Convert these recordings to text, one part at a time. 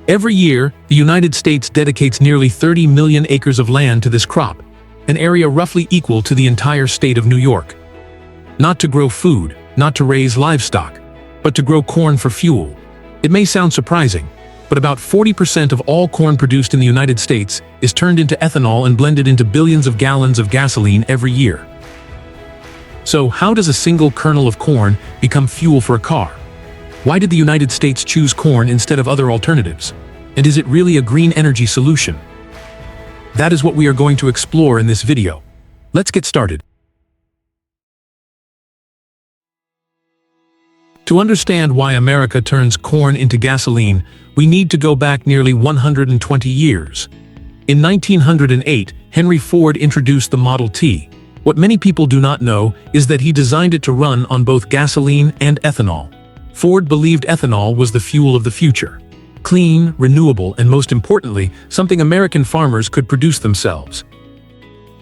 Every year, the United States dedicates nearly 30 million acres of land to this crop, an area roughly equal to the entire state of New York. Not to grow food, not to raise livestock, but to grow corn for fuel. It may sound surprising, but about 40% of all corn produced in the United States is turned into ethanol and blended into billions of gallons of gasoline every year. So how does a single kernel of corn become fuel for a car? Why did the United States choose corn instead of other alternatives? And is it really a green energy solution? That is what we are going to explore in this video. Let's get started. To understand why America turns corn into gasoline, we need to go back nearly 120 years. In 1908, Henry Ford introduced the Model T. What many people do not know is that he designed it to run on both gasoline and ethanol. Ford believed ethanol was the fuel of the future. Clean, renewable, and most importantly, something American farmers could produce themselves.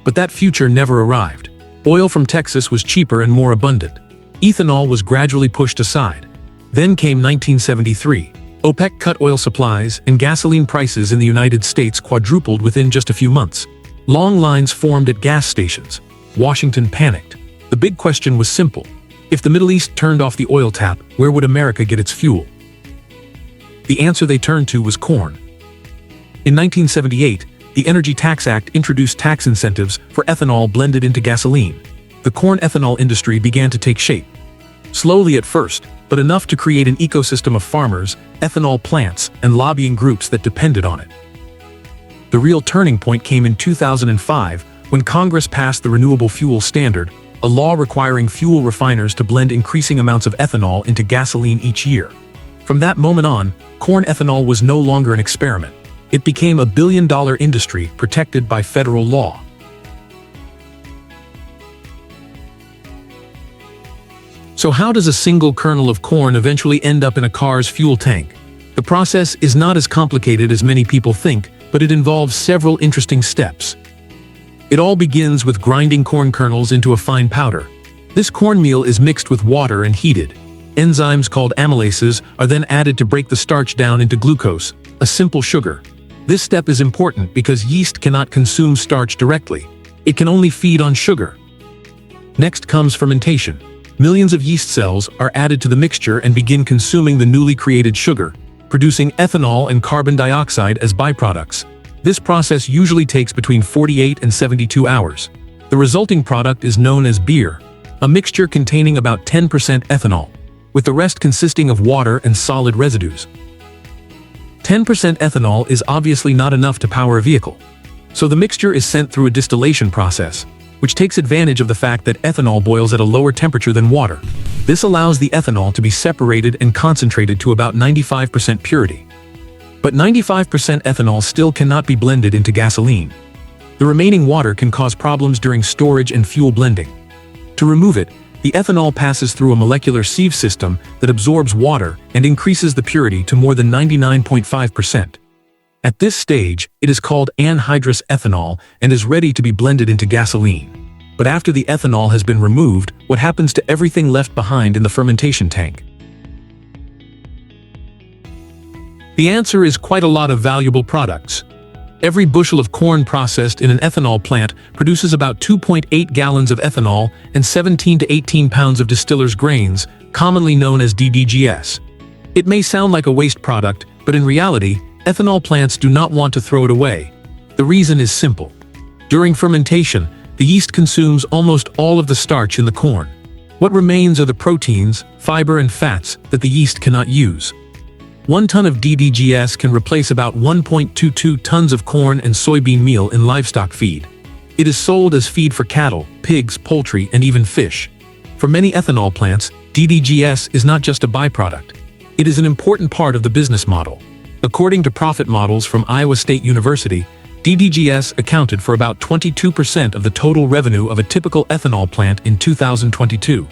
But that future never arrived. Oil from Texas was cheaper and more abundant. Ethanol was gradually pushed aside. Then came 1973. OPEC cut oil supplies, and gasoline prices in the United States quadrupled within just a few months. Long lines formed at gas stations. Washington panicked. The big question was simple. If the Middle East turned off the oil tap, where would America get its fuel? The answer they turned to was corn. In 1978, the Energy Tax Act introduced tax incentives for ethanol blended into gasoline. The corn ethanol industry began to take shape. Slowly at first, but enough to create an ecosystem of farmers, ethanol plants, and lobbying groups that depended on it. The real turning point came in 2005 when Congress passed the Renewable Fuel Standard, a law requiring fuel refiners to blend increasing amounts of ethanol into gasoline each year. From that moment on, corn ethanol was no longer an experiment. It became a billion-dollar industry protected by federal law. So how does a single kernel of corn eventually end up in a car's fuel tank? The process is not as complicated as many people think, but it involves several interesting steps. It all begins with grinding corn kernels into a fine powder. This cornmeal is mixed with water and heated. Enzymes called amylases are then added to break the starch down into glucose, a simple sugar. This step is important because yeast cannot consume starch directly. It can only feed on sugar. Next comes fermentation. Millions of yeast cells are added to the mixture and begin consuming the newly created sugar, producing ethanol and carbon dioxide as byproducts. This process usually takes between 48 and 72 hours. The resulting product is known as beer, a mixture containing about 10% ethanol, with the rest consisting of water and solid residues. 10% ethanol is obviously not enough to power a vehicle, so the mixture is sent through a distillation process, which takes advantage of the fact that ethanol boils at a lower temperature than water. This allows the ethanol to be separated and concentrated to about 95% purity. But 95% ethanol still cannot be blended into gasoline. The remaining water can cause problems during storage and fuel blending. To remove it, the ethanol passes through a molecular sieve system that absorbs water and increases the purity to more than 99.5%. At this stage, it is called anhydrous ethanol and is ready to be blended into gasoline. But after the ethanol has been removed, what happens to everything left behind in the fermentation tank? The answer is quite a lot of valuable products. Every bushel of corn processed in an ethanol plant produces about 2.8 gallons of ethanol and 17 to 18 pounds of distiller's grains, commonly known as DDGS. It may sound like a waste product, but in reality, ethanol plants do not want to throw it away. The reason is simple. During fermentation, the yeast consumes almost all of the starch in the corn. What remains are the proteins, fiber, and fats that the yeast cannot use. 1 ton of DDGS can replace about 1.22 tons of corn and soybean meal in livestock feed. It is sold as feed for cattle, pigs, poultry, and even fish. For many ethanol plants, DDGS is not just a byproduct. It is an important part of the business model. According to profit models from Iowa State University, DDGS accounted for about 22% of the total revenue of a typical ethanol plant in 2022.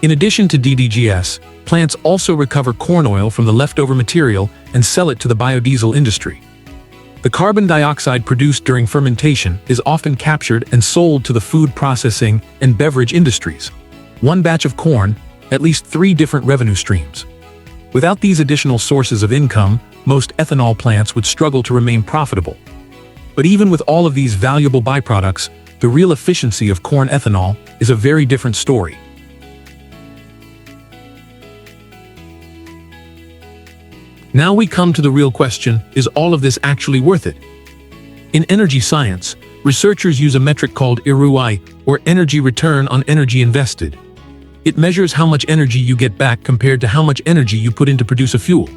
In addition to DDGS, plants also recover corn oil from the leftover material and sell it to the biodiesel industry. The carbon dioxide produced during fermentation is often captured and sold to the food processing and beverage industries. One batch of corn, at least 3 different revenue streams. Without these additional sources of income, most ethanol plants would struggle to remain profitable. But even with all of these valuable byproducts, the real efficiency of corn ethanol is a very different story. Now we come to the real question, is all of this actually worth it? In energy science, researchers use a metric called ROI, or energy return on energy invested. It measures how much energy you get back compared to how much energy you put in to produce a fuel.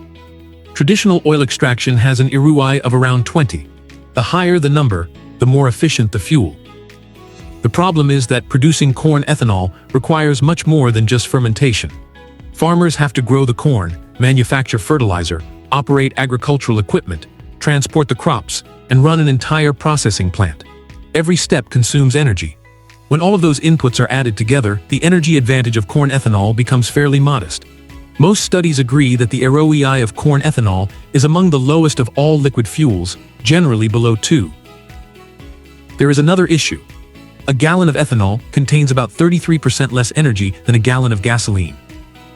Traditional oil extraction has an ROI of around 20. The higher the number, the more efficient the fuel. The problem is that producing corn ethanol requires much more than just fermentation. Farmers have to grow the corn, manufacture fertilizer, operate agricultural equipment, transport the crops, and run an entire processing plant. Every step consumes energy. When all of those inputs are added together, the energy advantage of corn ethanol becomes fairly modest. Most studies agree that the ROI of corn ethanol is among the lowest of all liquid fuels, generally below 2. There is another issue. A gallon of ethanol contains about 33% less energy than a gallon of gasoline.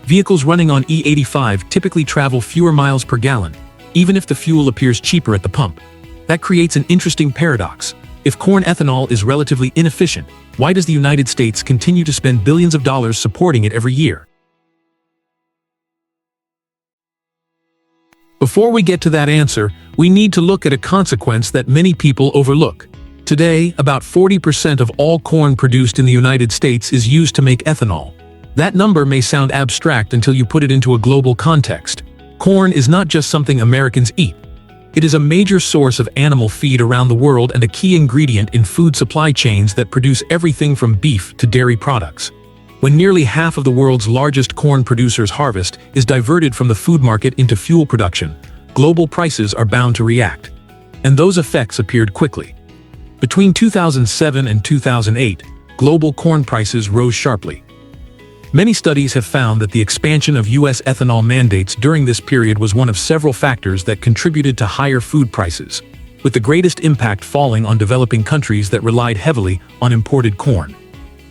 Vehicles running on E85 typically travel fewer miles per gallon, even if the fuel appears cheaper at the pump. That creates an interesting paradox. If corn ethanol is relatively inefficient, why does the United States continue to spend billions of dollars supporting it every year? Before we get to that answer, we need to look at a consequence that many people overlook. Today, about 40% of all corn produced in the United States is used to make ethanol. That number may sound abstract until you put it into a global context. Corn is not just something Americans eat. It is a major source of animal feed around the world and a key ingredient in food supply chains that produce everything from beef to dairy products. When nearly half of the world's largest corn producers' harvest is diverted from the food market into fuel production, global prices are bound to react. And those effects appeared quickly. Between 2007 and 2008, global corn prices rose sharply. Many studies have found that the expansion of U.S. ethanol mandates during this period was one of several factors that contributed to higher food prices, with the greatest impact falling on developing countries that relied heavily on imported corn.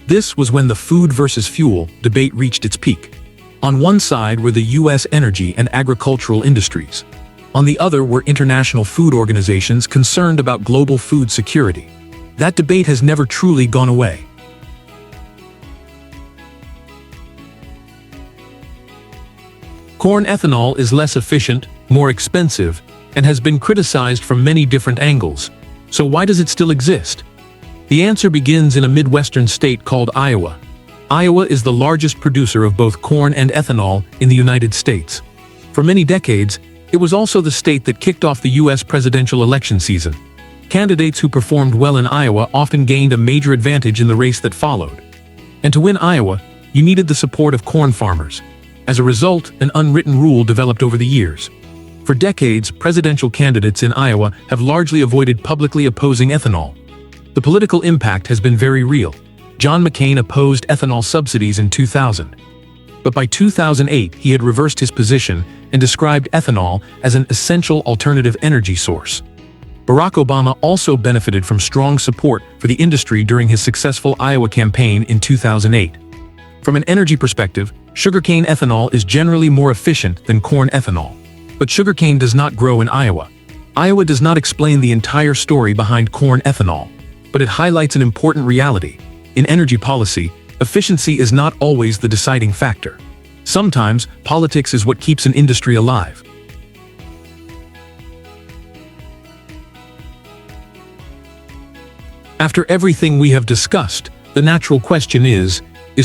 This was when the food versus fuel debate reached its peak. On one side were the U.S. energy and agricultural industries. On the other were international food organizations concerned about global food security. That debate has never truly gone away. Corn ethanol is less efficient, more expensive, and has been criticized from many different angles. So why does it still exist? The answer begins in a Midwestern state called Iowa. Iowa is the largest producer of both corn and ethanol in the United States. For many decades, it was also the state that kicked off the U.S. presidential election season. Candidates who performed well in Iowa often gained a major advantage in the race that followed. And to win Iowa, you needed the support of corn farmers. As a result, an unwritten rule developed over the years. For decades, presidential candidates in Iowa have largely avoided publicly opposing ethanol. The political impact has been very real. John McCain opposed ethanol subsidies in 2000. But by 2008, he had reversed his position and described ethanol as an essential alternative energy source. Barack Obama also benefited from strong support for the industry during his successful Iowa campaign in 2008. From an energy perspective, sugarcane ethanol is generally more efficient than corn ethanol. But sugarcane does not grow in Iowa. Iowa does not explain the entire story behind corn ethanol, but it highlights an important reality. In energy policy, efficiency is not always the deciding factor. Sometimes, politics is what keeps an industry alive. After everything we have discussed, the natural question is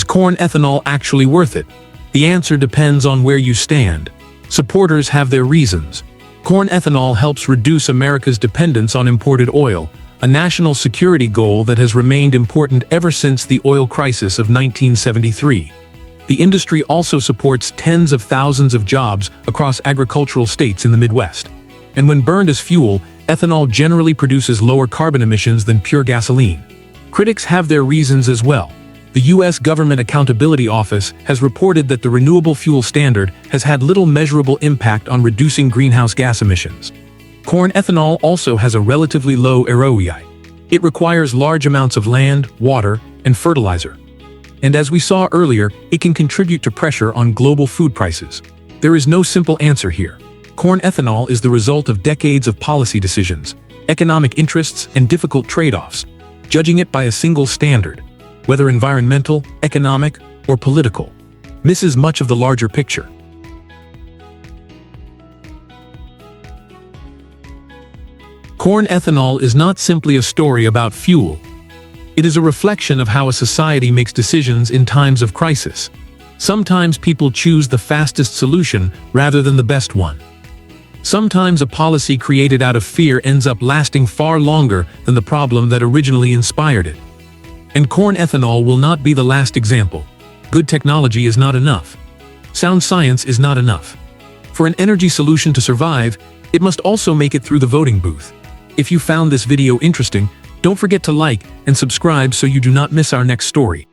corn ethanol actually worth it? The answer depends on where you stand. Supporters have their reasons. Corn ethanol helps reduce America's dependence on imported oil, a national security goal that has remained important ever since the oil crisis of 1973. The industry also supports tens of thousands of jobs across agricultural states in the Midwest. And when burned as fuel, ethanol generally produces lower carbon emissions than pure gasoline. Critics have their reasons as well. The U.S. Government Accountability Office has reported that the renewable fuel standard has had little measurable impact on reducing greenhouse gas emissions. Corn ethanol also has a relatively low ROI. It requires large amounts of land, water, and fertilizer. And as we saw earlier, it can contribute to pressure on global food prices. There is no simple answer here. Corn ethanol is the result of decades of policy decisions, economic interests, and difficult trade-offs. Judging it by a single standard, whether environmental, economic, or political, misses much of the larger picture. Corn ethanol is not simply a story about fuel. It is a reflection of how a society makes decisions in times of crisis. Sometimes people choose the fastest solution rather than the best one. Sometimes a policy created out of fear ends up lasting far longer than the problem that originally inspired it. And corn ethanol will not be the last example. Good technology is not enough. Sound science is not enough. For an energy solution to survive, it must also make it through the voting booth. If you found this video interesting, don't forget to like and subscribe so you do not miss our next story.